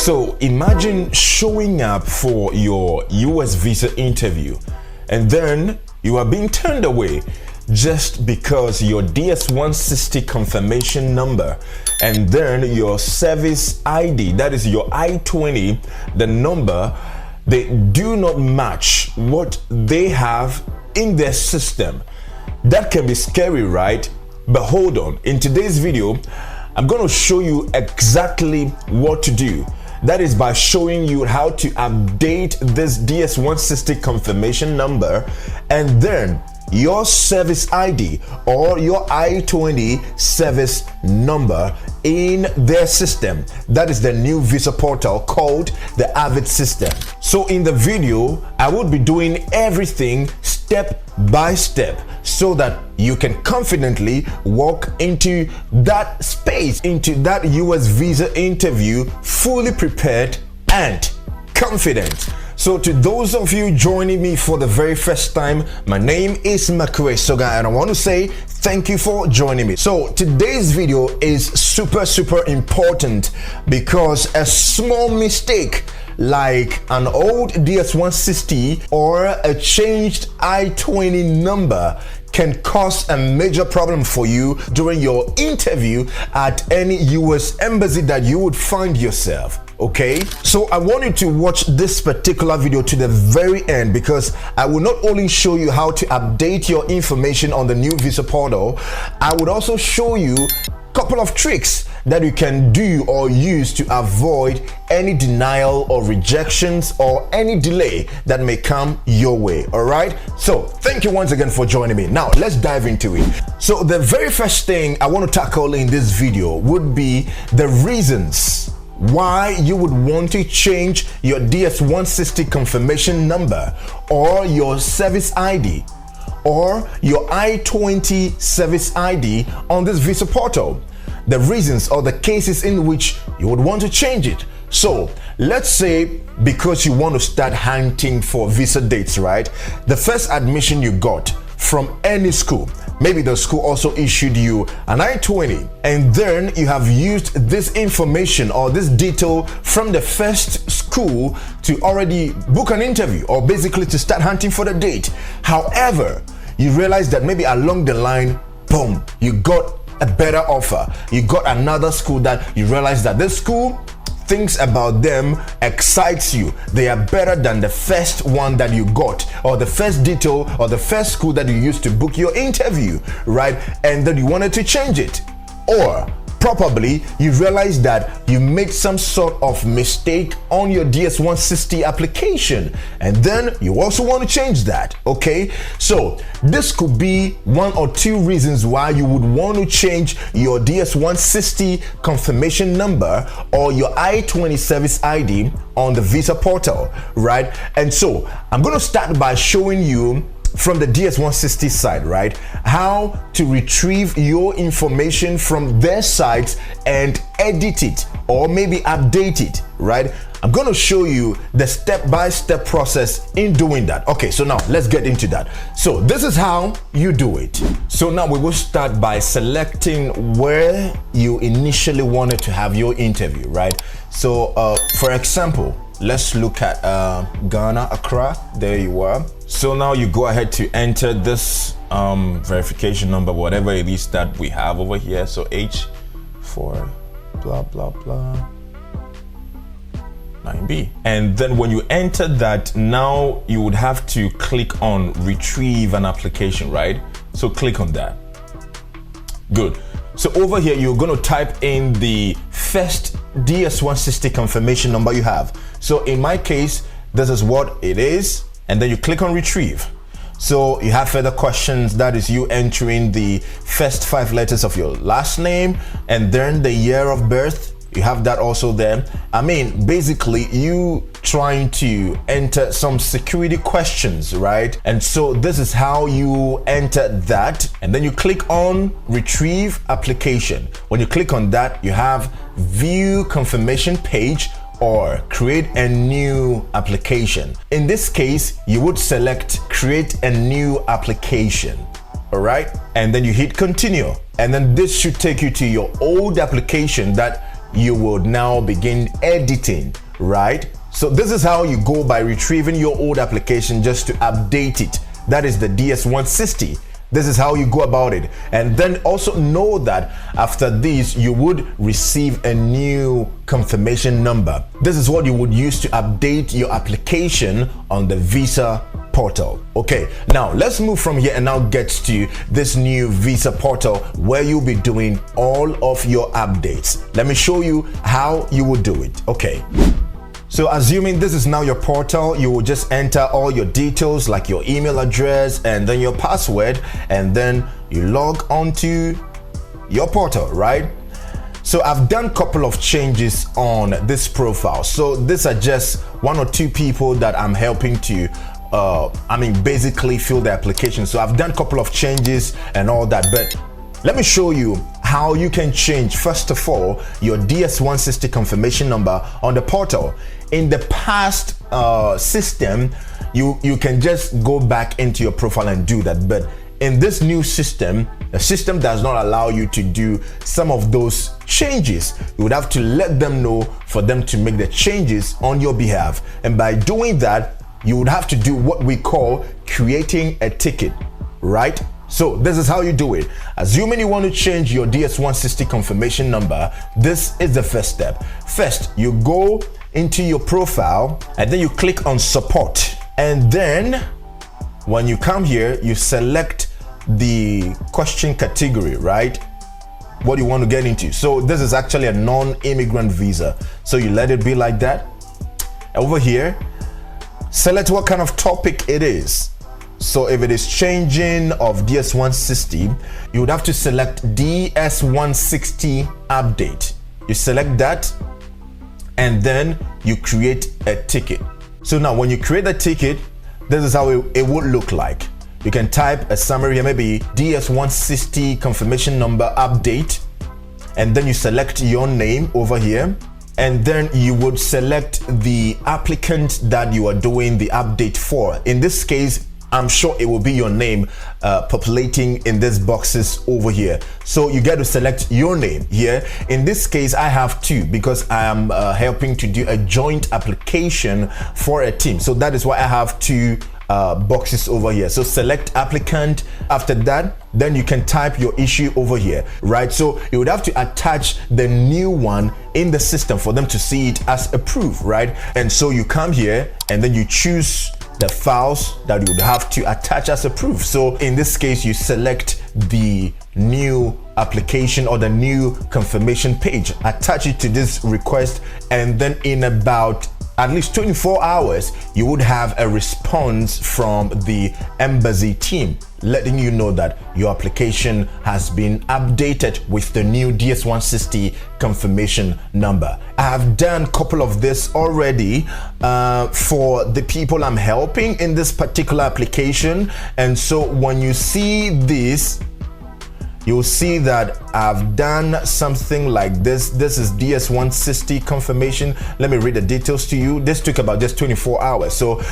So imagine showing up for your US visa interview and then you are being turned away just because your DS-160 confirmation number and then your SEVIS ID, that is your I-20, the number, they do not match what they have in their system. That can be scary, right? But hold on, in today's video, I'm going to show you exactly what to do. That is by showing you how to update this DS-160 confirmation number and then your SEVIS ID or your I-20 SEVIS number in their system. That is the new visa portal called the AVITS system. So in the video, I would be doing everything step by step so that you can confidently walk into that space, into that US visa interview fully prepared and confident. So to those of you joining me for the very first time, my name is Makwe Soga and I want to say thank you for joining me. So today's video is super important because a small mistake like an old DS-160 or a changed I-20 number can cause a major problem for you during your interview at any US embassy that you would find yourself. Okay, so I want you to watch this particular video to the very end because I will not only show you how to update your information on the new visa portal, I would also show you a couple of tricks that you can do or use to avoid any denial or rejections or any delay that may come your way. All right, so thank you once again for joining me. Now let's dive into it. So the very first thing I want to tackle in this video would be the reasons why you would want to change your DS-160 confirmation number or your SEVIS ID or your I-20 SEVIS ID on this visa portal. The reasons or the cases in which you would want to change it. So let's say because you want to start hunting for visa dates, right? The first admission you got from any school, maybe the school also issued you an I-20 and then you have used this information or this detail from the first school to already book an interview or basically to start hunting for the date. However, you realize that maybe along the line, boom, you got a better offer. You got another school that you realize that this school, things about them excites you. They are better than the first one that you got or the first detail or the first school that you used to book your interview, right? And then you wanted to change it. Or probably you realize that you made some sort of mistake on your DS-160 application and then you also want to change that. Okay, so this could be one or two reasons why you would want to change your DS-160 confirmation number or your I-20 SEVIS ID on the visa portal, right? And so I'm going to start by showing you from the DS-160 side, right, how to retrieve your information from their sites and edit it or maybe update it, right? I'm going to show you the step-by-step process in doing that. Okay, so now let's get into that. So this is how you do it. So now we will start by selecting where you initially wanted to have your interview, right? So for example, let's look at Ghana, Accra. There you are. So now you go ahead to enter this verification number, whatever it is that we have over here. So H4 blah blah blah 9B, and then when you enter that, now you would have to click on retrieve an application, right? So click on that. Good. So over here you're going to type in the first DS-160 confirmation number you have. So in my case, this is what it is, and then you click on retrieve. So you have further questions, that is you entering the first 5 letters of your last name and then the year of birth. You have that also there. I mean, basically you trying to enter some security questions, right? And so this is how you enter that, and then you click on retrieve application. When you click on that, you have view confirmation page or create a new application. In this case, you would select create a new application. All right, and then you hit continue, and then this should take you to your old application that you would now begin editing, right? So this is how you go by retrieving your old application just to update it. That is the DS-160. This is how you go about it. And then also know that after this, you would receive a new confirmation number. This is what you would use to update your application on the Visa portal. Okay, now let's move from here and now get to this new Visa portal where you'll be doing all of your updates. Let me show you how you will do it. Okay. So assuming this is now your portal, you will just enter all your details like your email address and then your password, and then you log onto your portal, right? So I've done a couple of changes on this profile. So these are just one or two people that I'm helping to basically fill the application. So I've done a couple of changes and all that, but let me show you how you can change, first of all, your DS-160 confirmation number on the portal. In the past system, you can just go back into your profile and do that. But in this new system, the system does not allow you to do some of those changes. You would have to let them know for them to make the changes on your behalf. And by doing that, you would have to do what we call creating a ticket, right? So this is how you do it. Assuming you want to change your DS-160 confirmation number, this is the first step. First, you go into your profile and then you click on support. And then when you come here, you select the question category, right? What you want to get into. So this is actually a non-immigrant visa. So you let it be like that. Over here, select what kind of topic it is. So if it is changing of DS-160, you would have to select DS-160 update. You select that and then you create a ticket. So now when you create a ticket, this is how it would look like. You can type a summary here, maybe DS-160 confirmation number update, and then you select your name over here, and then you would select the applicant that you are doing the update for. In this case, I'm sure it will be your name populating in these boxes over here. So you get to select your name here. In this case, I have two because I am helping to do a joint application for a team. So that is why I have two boxes over here. So select applicant. After that, then you can type your issue over here, right? So you would have to attach the new one in the system for them to see it as approved, right? And so you come here and then you choose the files that you would have to attach as approved. So in this case, you select the new application or the new confirmation page, attach it to this request, and then in about at least 24 hours, you would have a response from the embassy team letting you know that your application has been updated with the new DS-160 confirmation number. I have done a couple of this already for the people I'm helping in this particular application. And so when you see this, you'll see that I've done something like this. This is DS-160 confirmation. Let me read the details to you. This took about just 24 hours. So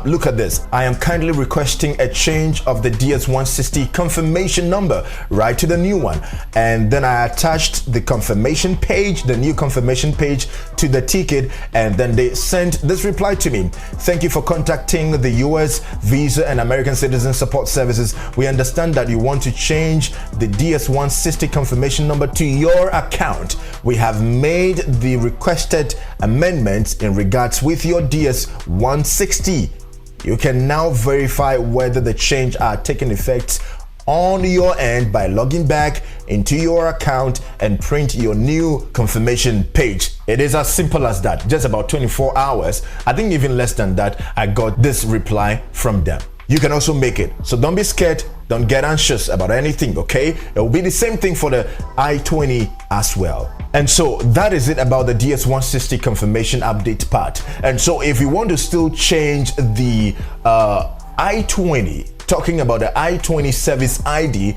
look at this. I am kindly requesting a change of the DS-160 confirmation number right to the new one. And then I attached the confirmation page, the new confirmation page to the ticket. And then they sent this reply to me. Thank you for contacting the US Visa and American Citizen Support Services. We understand that you want to change the DS-160 confirmation number to your account. We have made the requested amendments in regards with your DS-160. You can now verify whether the change are taking effect on your end by logging back into your account and print your new confirmation page. It is as simple as that. Just about 24 hours. I think even less than that, I got this reply from them. You can also make it. So don't be scared. Don't get anxious about anything, okay? It will be the same thing for the I-20 as well. And so that is it about the DS-160 confirmation update part. And so if you want to still change the I-20, talking about the I-20 SEVIS ID,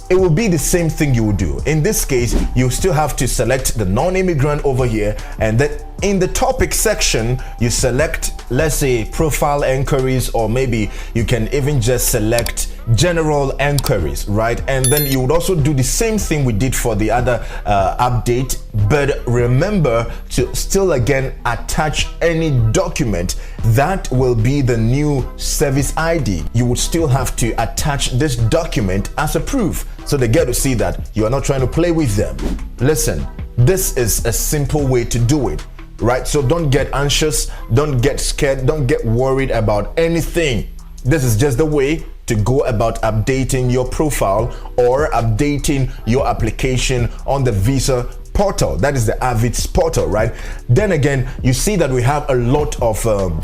it will be the same thing you will do. In this case, you still have to select the non-immigrant over here, and then in the topic section, you select, let's say, profile inquiries, or maybe you can even just select general enquiries, right? And then you would also do the same thing we did for the other update, but remember to still again attach any document that will be the new service ID. You would still have to attach this document as a proof so they get to see that you are not trying to play with them. Listen, this is a simple way to do it, right? So don't get anxious, don't get scared, don't get worried about anything. This is just the way to go about updating your profile or updating your application on the visa portal. That is the AVITS portal, right? Then again, you see that we have a lot of a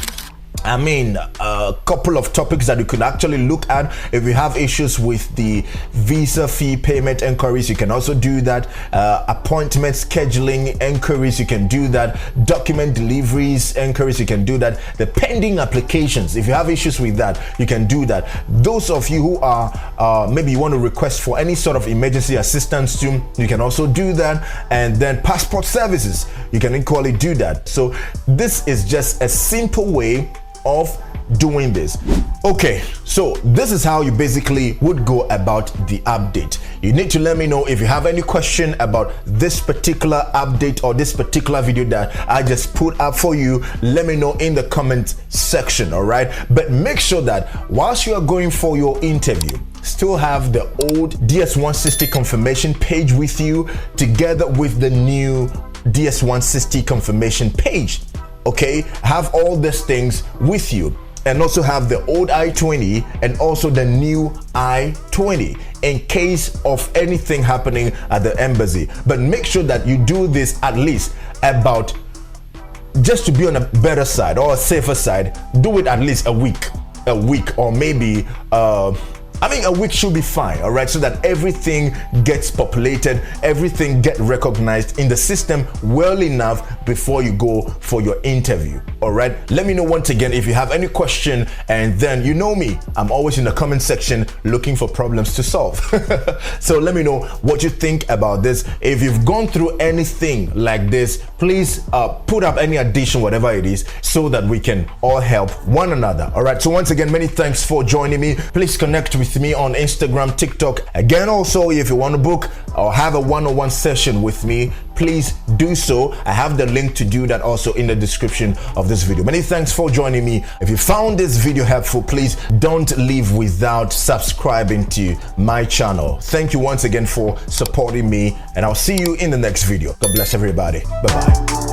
couple of topics that you could actually look at. If you have issues with the visa fee payment inquiries, you can also do that. Appointment scheduling inquiries, you can do that. Document deliveries inquiries, you can do that. The pending applications, if you have issues with that, you can do that. Those of you who are maybe you want to request for any sort of emergency assistance too, you can also do that. And then passport services, you can equally do that. So this is just a simple way of doing this. Okay, so this is how you basically would go about the update. You need to let me know if you have any question about this particular update or this particular video that I just put up for you. Let me know in the comment section, all right? But make sure that whilst you are going for your interview, still have the old DS-160 confirmation page with you together with the new DS-160 confirmation page. Okay, have all these things with you, and also have the old I-20 and also the new I-20 in case of anything happening at the embassy. But make sure that you do this at least about, just to be on a better side or a safer side, do it at least a week or maybe a week should be fine, all right, so that everything gets populated, everything gets recognized in the system well enough before you go for your interview, all right? Let me know once again if you have any question, and then you know me, I'm always in the comment section looking for problems to solve. So let me know what you think about this. If you've gone through anything like this, please put up any addition, whatever it is, so that we can all help one another, all right? So once again, many thanks for joining me. Please connect with me on Instagram, TikTok. Again, also, if you want to book or have a one-on-one session with me, please do so. I have the link to do that also in the description of this video. Many thanks for joining me. If you found this video helpful, please don't leave without subscribing to my channel. Thank you once again for supporting me, and I'll see you in the next video. God bless everybody. Bye-bye.